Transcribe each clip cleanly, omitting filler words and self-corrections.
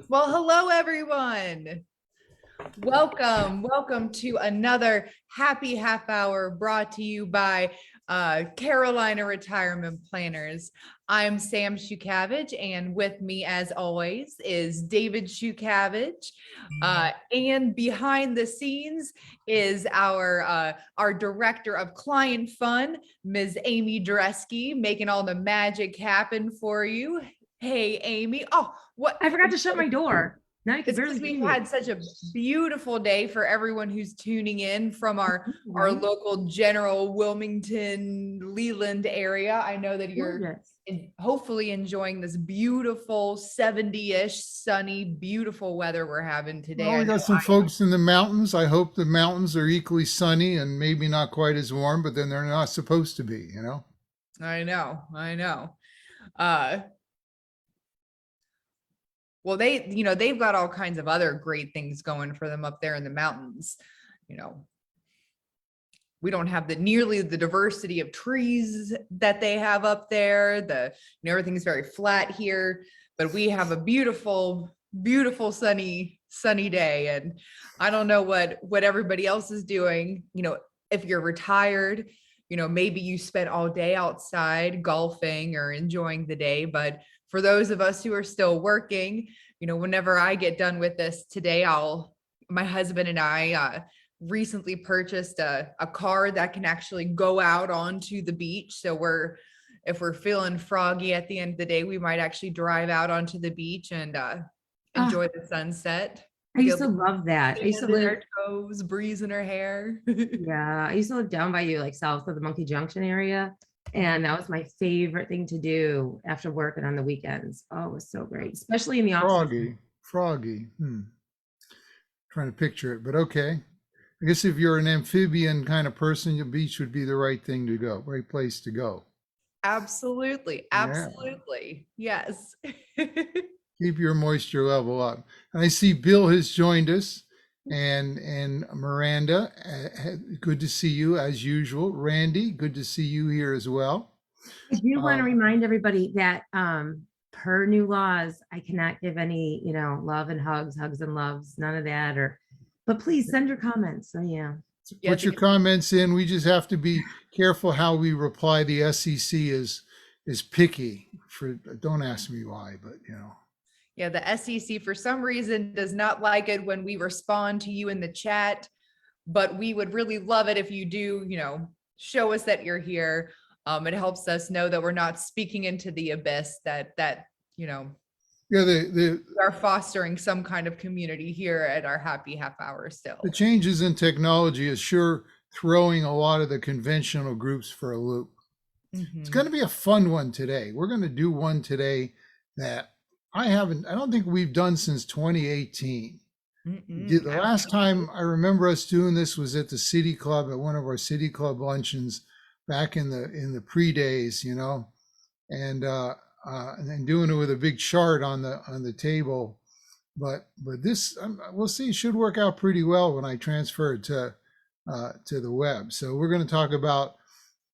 Well, hello, everyone. Welcome to another happy half hour brought to you by Carolina Retirement Planners. I'm Sam Shukavage, and with me, as always, is David Shukavage. And behind the scenes is our director of client fun, Ms. Amy Dresky, making all the magic happen for you. Hey, Amy. Oh, what? I forgot to shut my door. Now you can It's barely because see we've me. had such a beautiful day for everyone who's tuning in from our Right? local general Wilmington, Leland area. I know that you're Gorgeous. hopefully enjoying this beautiful 70-ish, sunny, beautiful weather we're having today. Well, I we know got some folks in the mountains. I hope the mountains are equally sunny and maybe not quite as warm, but then they're not supposed to be, you know? I know. Uh, well, they've got all kinds of other great things going for them up there in the mountains. You know, we don't have nearly the diversity of trees that they have up there. Everything's very flat here, but we have a beautiful sunny day. And I don't know what everybody else is doing. If you're retired, maybe you spent all day outside golfing or enjoying the day. But for those of us who are still working, whenever I get done with this today, my husband and I recently purchased a car that can actually go out onto the beach. So if we're feeling froggy at the end of the day, we might actually drive out onto the beach and Oh, enjoy the sunset. I used Get to love that. I used to sand in live, our toes, breeze in our hair. yeah, I used to live down by you, like south of the Monkey Junction area. And that was my favorite thing to do after work and on the weekends. Oh, it was so great, especially in the off season. Froggy. Trying to picture it, but okay. I guess if you're an amphibian kind of person, the beach would be the right thing to go, right place to go. Absolutely. Yeah. Absolutely. Yes. Keep your moisture level up. And I see Bill has joined us and Miranda, good to see you as usual. Randy, good to see you here as well. I do want to Um, remind everybody that per new laws, I cannot give any, love and hugs and loves, none of that. But please send your comments. So yeah. Yeah, Put your comments in. We just have to be careful how we reply. The SEC is picky for, don't ask me why, but you know. Yeah, the SEC for some reason does not like it when we respond to you in the chat, but we would really love it if you do, show us that you're here. It helps us know that we're not speaking into the abyss, that Yeah, the we are fostering some kind of community here at our happy half hour the still. changes in technology is sure throwing a lot of the conventional groups for a loop. It's going Mhm. to be a fun one today. We're going to do one today that I don't think we've done since 2018. The last time I remember us doing this was at the City Club at one of our City Club luncheons back in the pre-days, you know, and then doing it with a big chart on the table. But this we'll see, should work out pretty well when I transfer it to the web. So we're going to talk about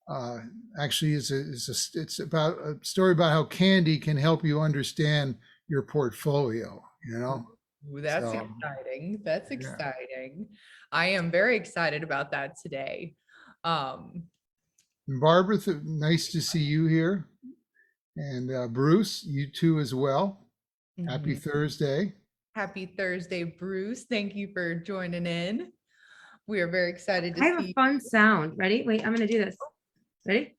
uh, actually it's about a story about how candy can help you understand your portfolio. You know, Ooh, that's so exciting. That's yeah. exciting. I am very excited about that today. Um, And Barbara, nice to see you here, and Bruce, you too as well. Happy mhm. Thursday. Happy Thursday, Bruce. Thank you for joining in. We are very excited to I have a see fun you. sound. Ready? Wait, I'm gonna do this. Ready?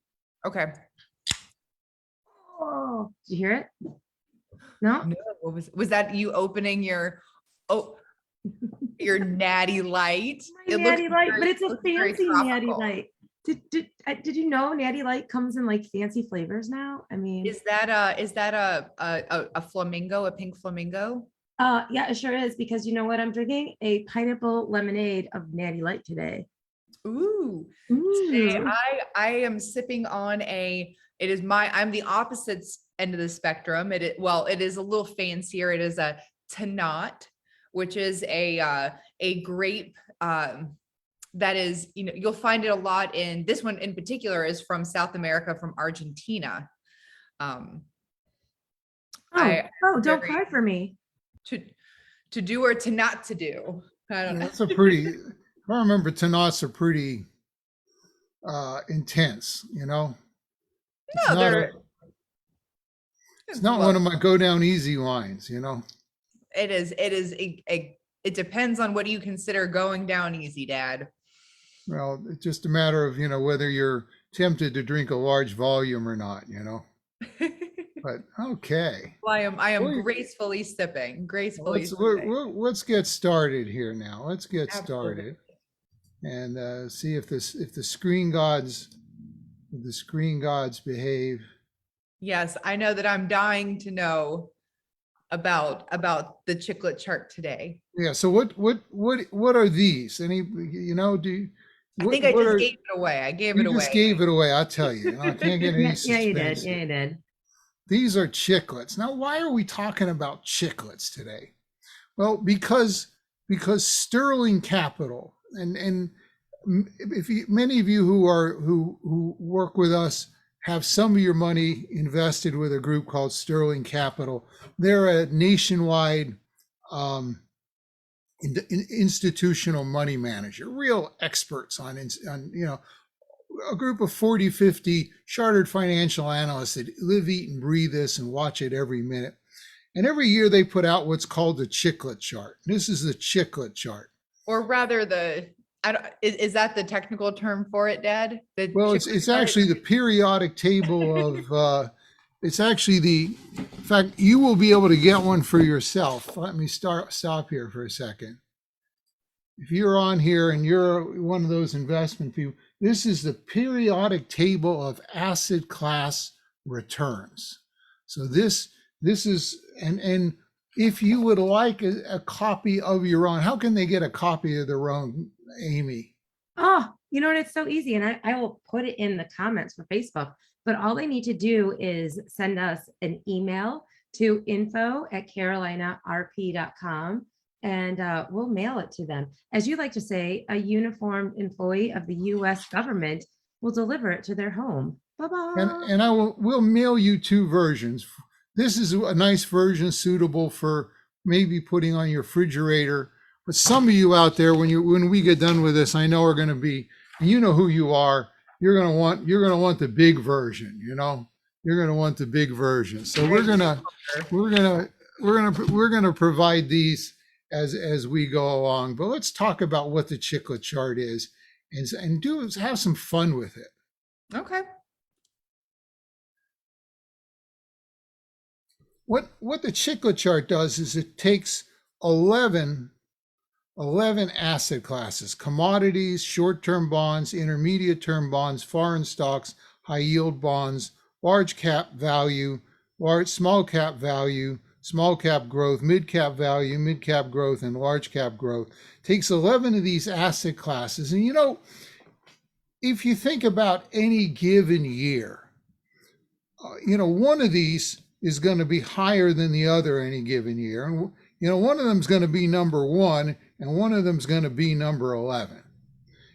Okay. Oh, did you hear it? No? No, was that you opening oh your natty light? My natty light, but it's It a looks very fancy natty tropical. light. Did you know natty light comes in like fancy flavors now? I mean, Is that a flamingo, a pink flamingo? yeah, it sure is because you know what I'm drinking? A pineapple lemonade of natty light today. Ooh. Today Ooh. I am sipping on I'm the opposite end of the spectrum. It is a little fancier. It is a Tanat, which is a grape that is, you'll find it a lot in this one in particular is from South America, from Argentina. Um, Oh, I oh, don't very cry for me. to do or to not to do. I don't know. That's a pretty, if I remember, Tanats are pretty intense, you know? It's No, not they're it's not one of my go down easy lines, you know? it is it depends on what you consider going down easy, Dad. Well, it's just a matter of, whether you're tempted to drink a large volume or not, you know? But okay. Well, I am Well, gracefully sipping, gracefully Let's sipping. let's get started here now. Let's get Absolutely. started and see if the screen gods behave. Yes, I know that I'm dying to know about the Chiclet chart today. Yeah. So what are these? Any do I what think I what just are gave it away. I gave you it just away. gave it away? I'll tell you. I can't get any Yeah, you did. suspense Yeah, here. you did. These are chiclets. Now, why are we talking about chiclets today? Well, because Sterling Capital and if many of you who work with us have some of your money invested with a group called Sterling Capital. They're a nationwide institutional money manager, real experts on a group of 40, 50 chartered financial analysts that live, eat, and breathe this and watch it every minute. And every year they put out what's called the Chiclet Chart. This is the Chiclet Chart. Or rather is that the technical term for it, Dad? Well, it's actually the periodic table of, it's actually in fact, you will be able to get one for yourself. Let me stop here for a second. If you're on here and you're one of those investment people, this is the periodic table of asset class returns. So this is, and if you would like a copy of your own, how can they get a copy of their own, Amy? Oh, you know what? It's so easy. And I will put it in the comments for Facebook. But all they need to do is send us an email to info@carolinarp.com and we'll mail it to them. As you like to say, a uniformed employee of the US government will deliver it to their home. Bye-bye. And we'll mail you two versions. This is a nice version suitable for maybe putting on your refrigerator. But some of you out there, when we get done with this, I know are going to be, and you know who you are. You're going to want the big version. You're going to want the big version. So we're gonna provide these as we go along. But let's talk about what the Chiclet Chart is, and have some fun with it. Okay. What the Chiclet Chart does is it takes 11 asset classes: commodities, short-term bonds, intermediate-term bonds, foreign stocks, high-yield bonds, large cap value, small cap value, small cap growth, mid cap value, mid cap growth, and large cap growth. Takes 11 of these asset classes. And if you think about any given year, one of these is going to be higher than the other any given year. And one of them is going to be number 1 and one of them is going to be number 11.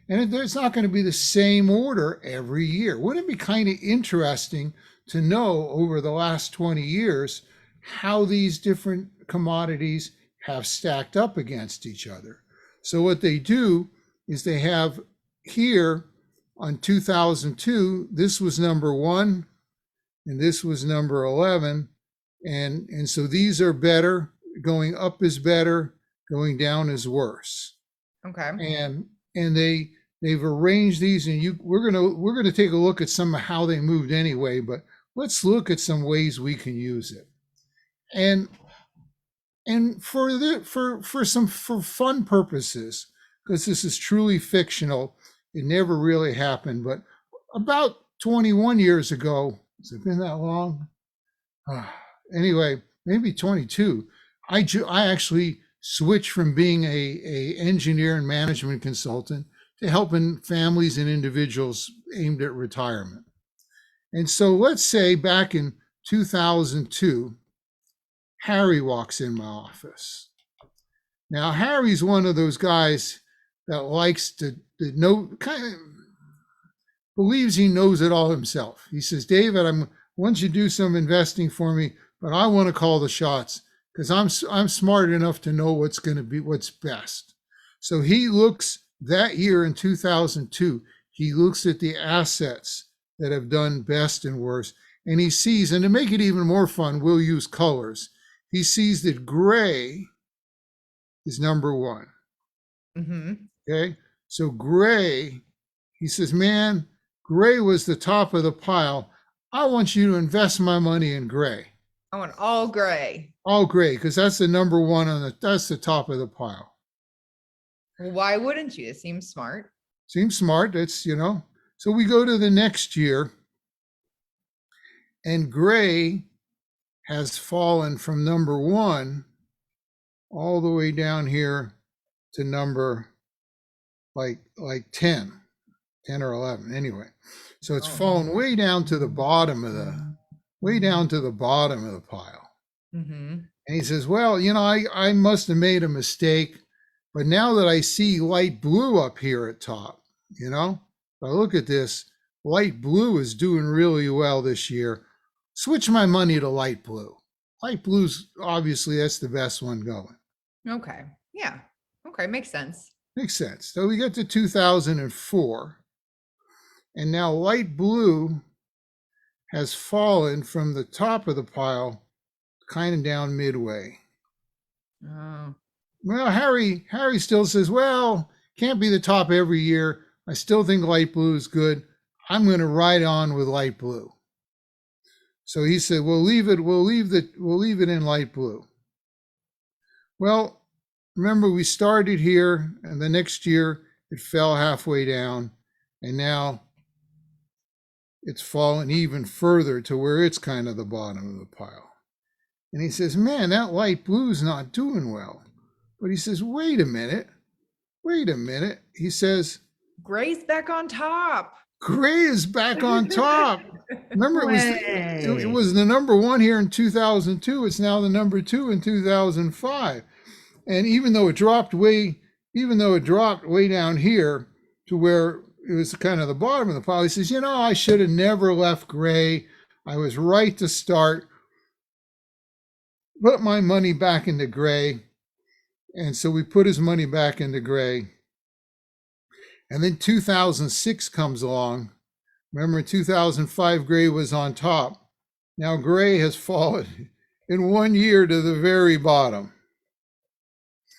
And it's not going to be the same order every year. Wouldn't it be kind of interesting to know over the last 20 years how these different commodities have stacked up against each other? So what they do is they have here on 2002, this was number 1 and this was number 11. And so these are better. Going up is better, going down is worse. Okay. And they've arranged these, and we're gonna take a look at some of how they moved anyway, but let's look at some ways we can use it. And for fun purposes, because this is truly fictional, it never really happened, but about 21 years ago, has it been that long? Anyway, maybe 22. I actually switched from being a engineer and management consultant to helping families and individuals aimed at retirement. And so let's say back in 2002, Harry walks in my office. Now, Harry's one of those guys that likes to know, kind of believes he knows it all himself. He says, David, I want you to do some investing for me, but I want to call the shots because I'm smart enough to know what's going to be what's best. So he looks that year in 2002, he looks at the assets that have done best and worst, and he sees, and to make it even more fun, we'll use colors. He sees that gray is number one. Mm-hmm. Okay. So gray, he says, man, gray was the top of the pile. I want you to invest my money in gray. I want all gray. All gray, because that's the number one that's the top of the pile. Well, why wouldn't you? It seems smart. Seems smart. That's, so we go to the next year, and gray has fallen from number one all the way down here to number like 10 or 11 anyway. So it's fallen way down to the bottom of the pile. Mm-hmm. And he says, well, I must have made a mistake, but now that I see light blue up here at top, if I look at this, light blue is doing really well this year. Switch my money to light blue. Light blue's obviously that's the best one going. Okay. Yeah. Okay. Makes sense. Makes sense. So we get to 2004, and now light blue has fallen from the top of the pile kind of down midway. Oh. Well, Harry still says, well, can't be the top every year. I still think light blue is good. I'm going to ride on with light blue. So he said, we'll leave it in light blue. Well, remember we started here, and the next year it fell halfway down, and now it's fallen even further to where it's kind of the bottom of the pile. And he says, man, that light blue's not doing well. But he says, wait a minute. He says, Gray's back on top. gray is back on top. Remember, it was the number one here in 2002. It's now the number two in 2005. And even though it dropped way down here to where it was kind of the bottom of the pile, he says, I should have never left gray. I was right to start. Put my money back into gray. And so we put his money back into gray. And then 2006 comes along. Remember, in 2005, gray was on top. Now gray has fallen in 1 year to the very bottom.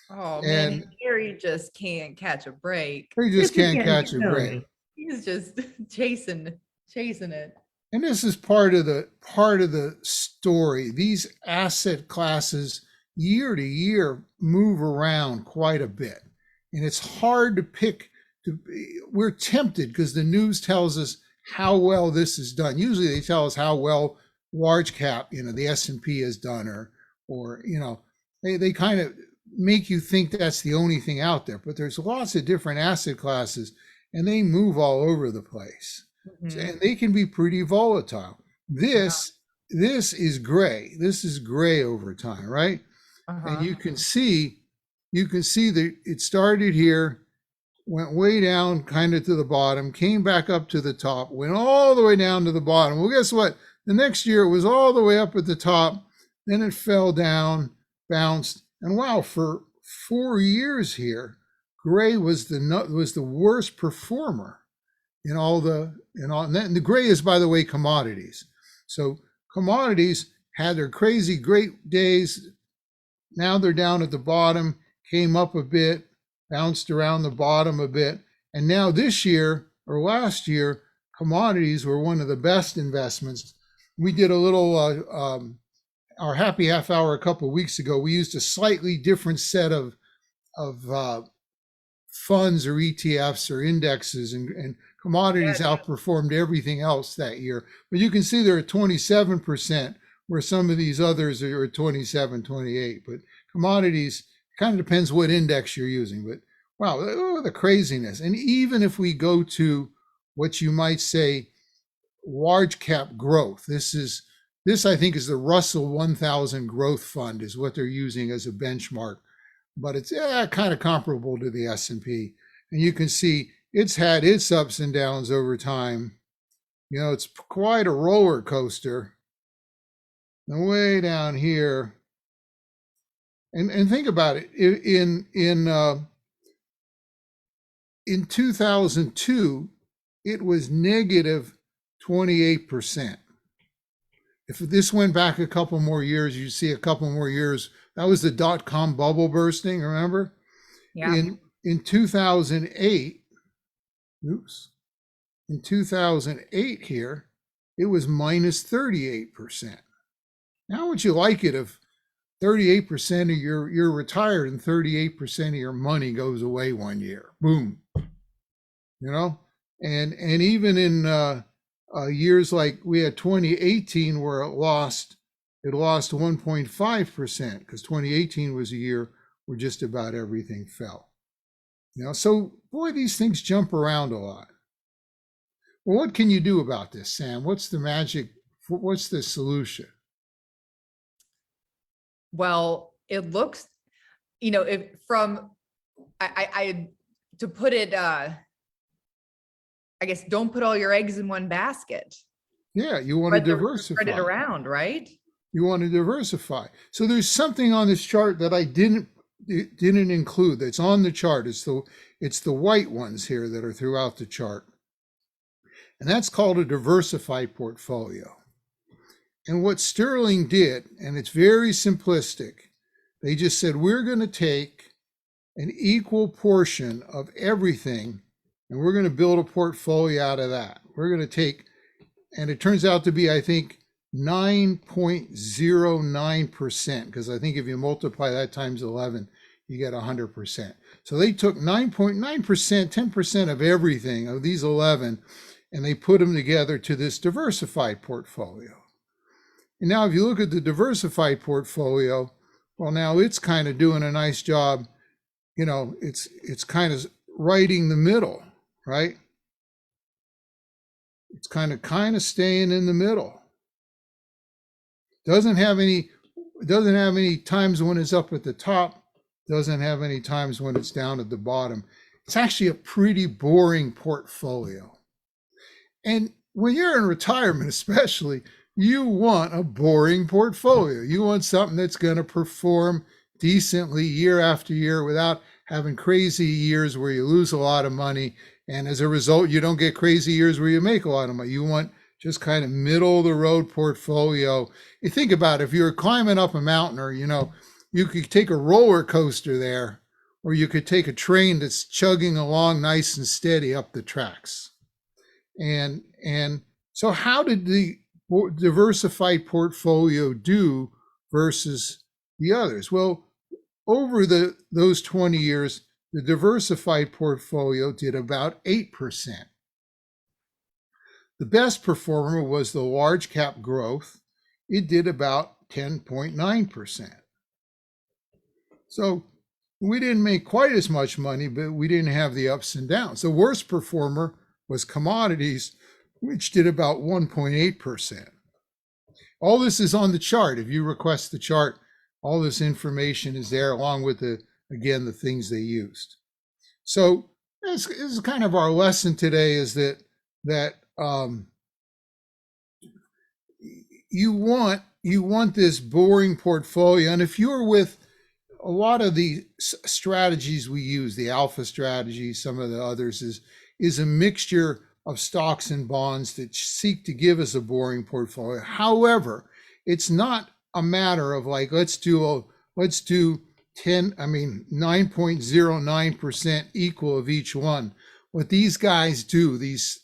Oh, man, Gary just can't catch a break. He just can't catch a break. He's just chasing it. And this is part of the story. These asset classes year to year move around quite a bit. And it's hard to pick. We're tempted because the news tells us how well this is done. Usually they tell us how well large cap, the S&P has done, or they kind of make you think that's the only thing out there. But there's lots of different asset classes, and they move all over the place. Mm-hmm. And they can be pretty volatile. This is gray. This is gray over time, right? Uh-huh. And you can see that it started here, went way down kind of to the bottom, came back up to the top, went all the way down to the bottom. Well, guess what? The next year it was all the way up at the top, then it fell down, bounced, and wow, for 4 years here, gray was the worst performer and the gray is, by the way, commodities. So commodities had their crazy great days. Now they're down at the bottom, came up a bit, bounced around the bottom a bit. And now this year or last year, commodities were one of the best investments. We did a little, our happy half hour a couple of weeks ago. We used a slightly different set of funds or ETFs or indexes, and commodities outperformed everything else that year. But you can see they're at 27%, where some of these others are at 27, 28. But commodities, kind of depends what index you're using. But wow, the craziness. And even if we go to what you might say large cap growth, this I think is the Russell 1000 growth fund is what they're using as a benchmark. But it's kind of comparable to the S&P. And you can see it's had its ups and downs over time. It's quite a roller coaster. And way down here, And think about it. In 2002, it was negative 28%. If this went back a couple more years, you see a couple more years. That was the dot-com bubble bursting, remember? Yeah. In 2008, in 2008 here, it was minus 38%. Now would you like it if 38% of you're retired and 38% of your money goes away one year? Boom. You know? And even in years like we had 2018 where it lost 1.5% because 2018 was a year where just about everything fell. You know, so boy, these things jump around a lot. Well, what can you do about this, Sam? What's the magic? What's the solution? Well, it looks, if from, I to put it, I guess, don't put all your eggs in one basket. Yeah, you want to diversify. Spread it around, right? You want to diversify. So there's something on this chart that I didn't include that's on the chart. It's the white ones here that are throughout the chart. And that's called a diversified portfolio. And what Sterling did, and it's very simplistic, they just said, we're going to take an equal portion of everything and we're going to build a portfolio out of that. We're going to take, and it turns out to be, I think, 9.09%, because I think if you multiply that times 11, you get 100%. So they took 9.9%, 10% of everything of these 11, and they put them together to this diversified portfolio. And now if you look at the diversified portfolio, well, now it's kind of doing a nice job. You know, it's kind of riding the middle, right? It's kind of staying in the middle. Doesn't have any times when it's up at the top, doesn't have any times when it's down at the bottom. It's actually a pretty boring portfolio. And when you're in retirement, especially, you want a boring portfolio. You want something that's going to perform decently year after year without having crazy years where you lose a lot of money. And as a result, you don't get crazy years where you make a lot of money. You want just kind of middle of the road portfolio. You think about it, if you're climbing up a mountain, or, you could take a roller coaster there, or you could take a train that's chugging along nice and steady up the tracks. And so how did the diversified portfolio do versus the others? Well, over those 20 years, the diversified portfolio did about 8%. The best performer was the large cap growth. It did about 10.9%. So we didn't make quite as much money, but we didn't have the ups and downs. The worst performer was commodities, which did about 1.8%. All this is on the chart. If you request the chart, all this information is there along with the things they used. So this is kind of our lesson today, is that you want this boring portfolio. And if you're with a lot of the strategies we use, the alpha strategy, some of the others, is a mixture of stocks and bonds that seek to give us a boring portfolio. However, it's not a matter of like, let's do 9.09% equal of each one. What these guys do, these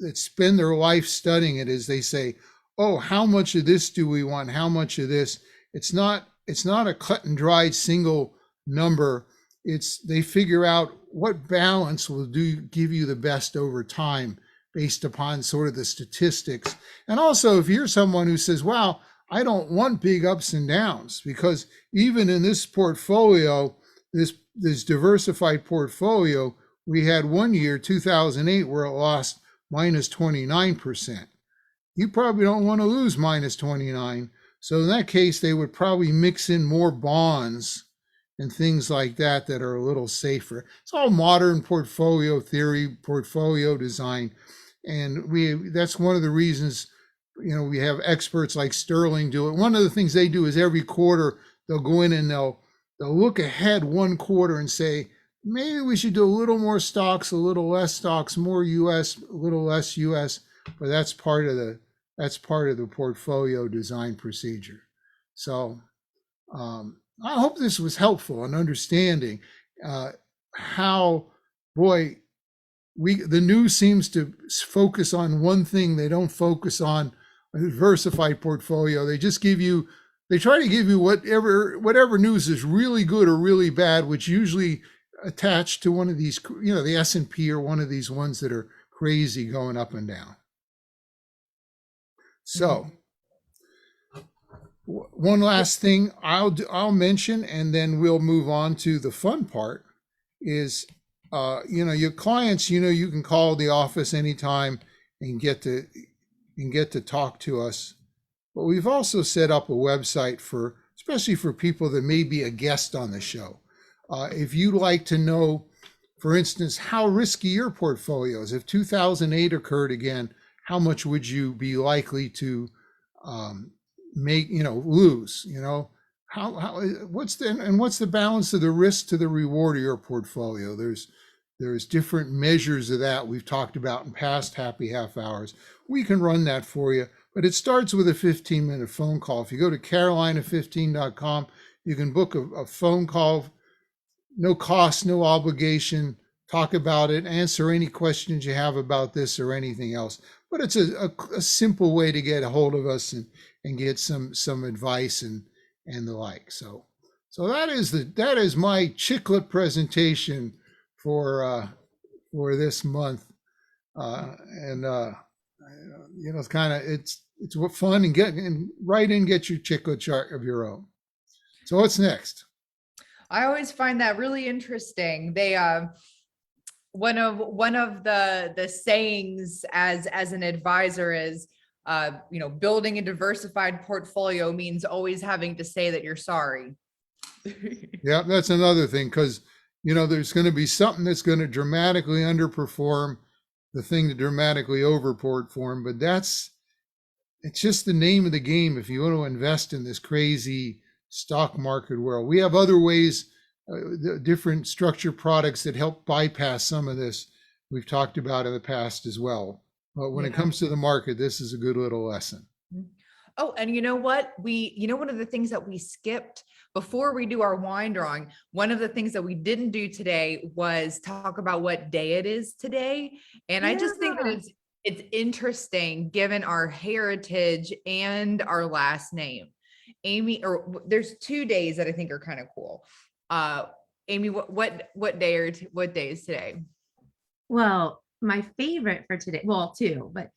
that spend their life studying it, is they say, oh, how much of this do we want? How much of this? It's not a cut and dried single number. They figure out what balance will give you the best over time based upon sort of the statistics. And also, if you're someone who says, wow, I don't want big ups and downs, because even in this portfolio, this diversified portfolio, we had one year, 2008, where it lost minus 29%. You probably don't want to lose minus 29. So in that case, they would probably mix in more bonds and things like that are a little safer. It's all modern portfolio theory, portfolio design. And that's one of the reasons, we have experts like Sterling do it. One of the things they do is every quarter they'll go in and they'll they'll look ahead one quarter and say, maybe we should do a little more stocks, a little less stocks, more US, a little less US, but that's part of the portfolio design procedure. So I hope this was helpful in understanding how, boy, the news seems to focus on one thing. They don't focus on a diversified portfolio. They try to give you whatever news is really good or really bad, which usually attached to one of these, the S&P or one of these ones that are crazy going up and down. So one last thing I'll mention, and then we'll move on to the fun part is, your clients, you can call the office anytime and get to talk to us. But we've also set up a website especially for people that may be a guest on the show. If you'd like to know, for instance, how risky your portfolio is, if 2008 occurred again, how much would you be likely to lose? What's the balance of the risk to the reward of your portfolio? There's different measures of that we've talked about in past happy half hours. We can run that for you, but it starts with a 15-minute phone call. If you go to carolina15.com, you can book a phone call, no cost, no obligation, talk about it, answer any questions you have about this or anything else. But it's a simple way to get a hold of us and get some advice and the like. So that is my Chiclet presentation for this month, it's kind of it's fun and get your Chiclet chart of your own. So what's next? I always find that really interesting. They one of the sayings as an advisor is building a diversified portfolio means always having to say that you're sorry. Yeah, that's another thing, because there's going to be something that's going to dramatically underperform the thing to dramatically overperform, but it's just the name of the game if you want to invest in this crazy stock market world. We have other ways, different structured products that help bypass some of this we've talked about in the past as well. But when it comes to the market, this is a good little lesson. Oh, and you know what? One of the things that we skipped before we do our wine drawing, one of the things that we didn't do today was talk about what day it is today. And I just think that it's interesting given our heritage and our last name. Amy, or there's 2 days that I think are kind of cool. Amy, what day is today? Well, my favorite for today, well, two, but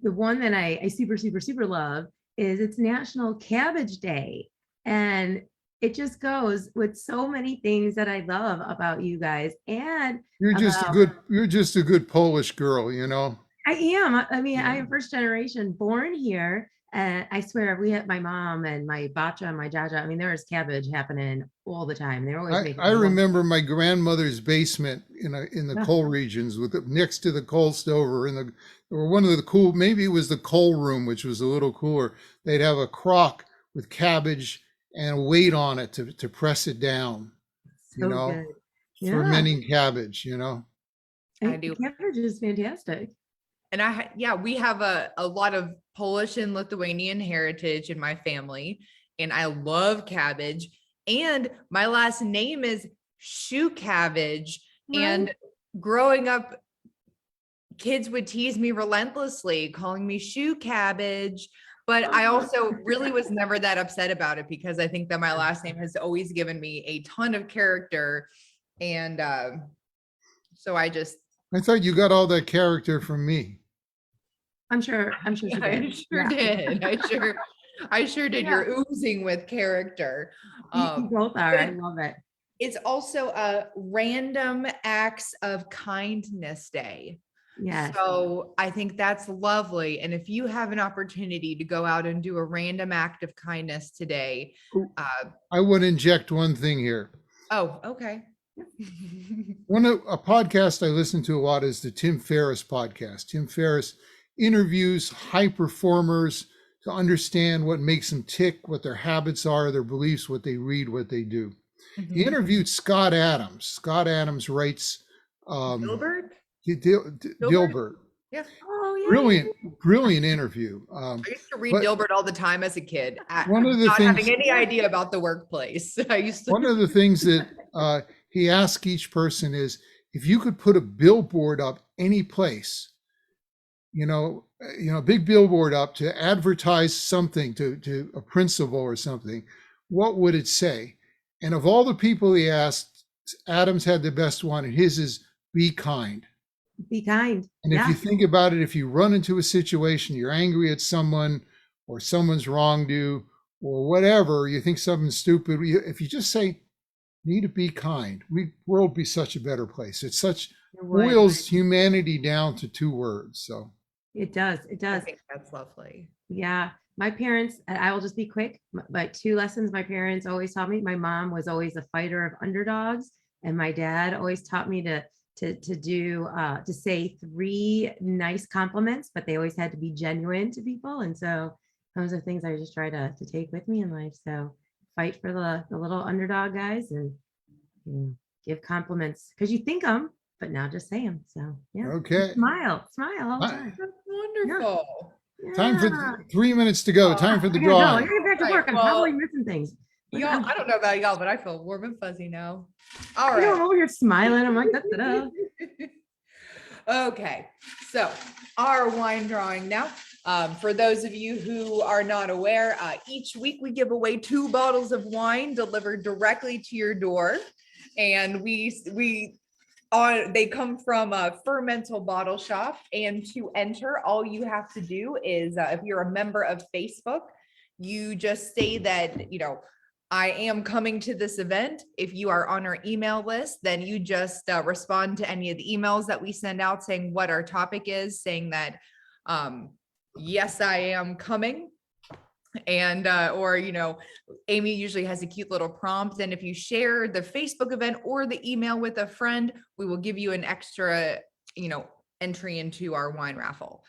the one that I super, super, super love is it's National Cabbage Day. And it just goes with so many things that I love about you guys. And you're just a good Polish girl, I am. I mean, I am first generation born here. And I swear, we had my mom and my bacha and my jaja. I mean, there is cabbage happening all the time. They're always making. I remember my grandmother's basement in the coal regions, next to the coal stove, or one of the cool. Maybe it was the coal room, which was a little cooler. They'd have a crock with cabbage and a weight on it to press it down. Good. Yeah. Fermenting cabbage. I do. Cabbage is fantastic. And we have a lot of Polish and Lithuanian heritage in my family, and I love cabbage. And my last name is Shoe Cabbage. Right. And growing up, kids would tease me relentlessly, calling me Shoe Cabbage. But I also really was never that upset about it, because I think that my last name has always given me a ton of character. And so I thought you got all that character from me. I'm sure. I sure did. I sure did. Yeah. You're oozing with character. You both are. I love it. It's also a Random Acts of Kindness Day. Yes. So I think that's lovely. And if you have an opportunity to go out and do a random act of kindness today. I want to inject one thing here. Oh, okay. A podcast I listen to a lot is the Tim Ferriss podcast. Tim Ferriss interviews high performers to understand what makes them tick, what their habits are, their beliefs, what they read, what they do. He Mhm. interviewed Scott Adams. Scott Adams writes Gilbert? Gilbert? Dilbert. Yeah. Oh yeah. Brilliant interview. I used to read But Dilbert all the time as a kid, one of the not things, having any idea about the workplace. I used to. one of the things that he asked each person is, if you could put a billboard up any place, a big billboard up to advertise something to a principal or something, what would it say? And of all the people he asked, Adams had the best one, and his is "Be kind." Be kind. And if Yeah. you think about it, if you run into a situation, you're angry at someone, or someone's wronged you, or whatever, you think something's stupid, if you just say, "Need to be kind," world be such a better place. It It would. boils humanity down to 2 words. So It does. It I does. think that's lovely. Yeah. My parents, and I will just be quick, but 2 lessons my parents always taught me. My mom was always a fighter of underdogs, and my dad always taught me to say 3 nice compliments, but they always had to be genuine to people. And so those are things I just try to take with me in life. So fight for the little underdog guys, and give compliments because you think them, but now just say them. So yeah. okay, Smile all the Hi. time. That's wonderful. time Yeah. for 3 minutes to go. Time for the I gotta go. I drawing. gotta get back to Right, work. I'm well, probably missing things. Y'all, I don't know about y'all, but I feel warm and fuzzy now. All I know, I'm right. over here smiling. I'm like, da-da-da. Okay, so our wine drawing now. For those of you who are not aware, each week we give away 2 bottles of wine delivered directly to your door, and they come from a Fermental Bottle Shop. And to enter, all you have to do is, if you're a member of Facebook, you just say that, I am coming to this event. If you are on our email list, then you just respond to any of the emails that we send out saying what our topic is, saying that, yes, I am coming. And, or, Amy usually has a cute little prompt. And if you share the Facebook event or the email with a friend, we will give you an extra, entry into our wine raffle.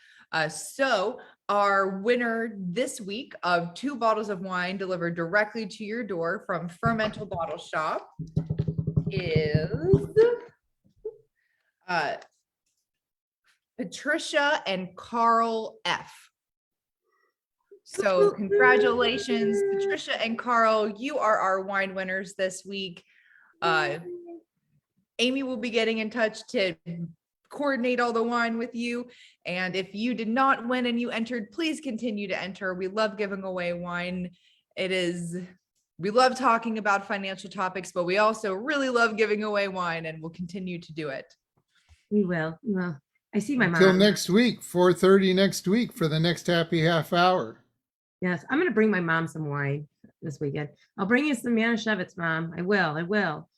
So our winner this week of 2 bottles of wine delivered directly to your door from Fermental Bottle Shop is Patricia and Carl F. So congratulations, Patricia and Carl. You are our wine winners this week. Amy will be getting in touch to coordinate all the wine with you. And if you did not win and you entered, please continue to enter. We love giving away wine. We love talking about financial topics, but we also really love giving away wine, and we'll continue to do it. We will. Well, I see my Until mom. next week, 4:30 next week for the next happy half hour. Yes, I'm gonna bring my mom some wine this weekend. I'll bring you some Manischewitz, Mom. I will.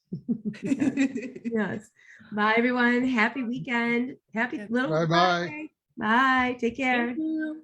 Yes. Bye, everyone. Happy weekend. Happy little Bye-bye. Friday. Bye. Take care. Thank you.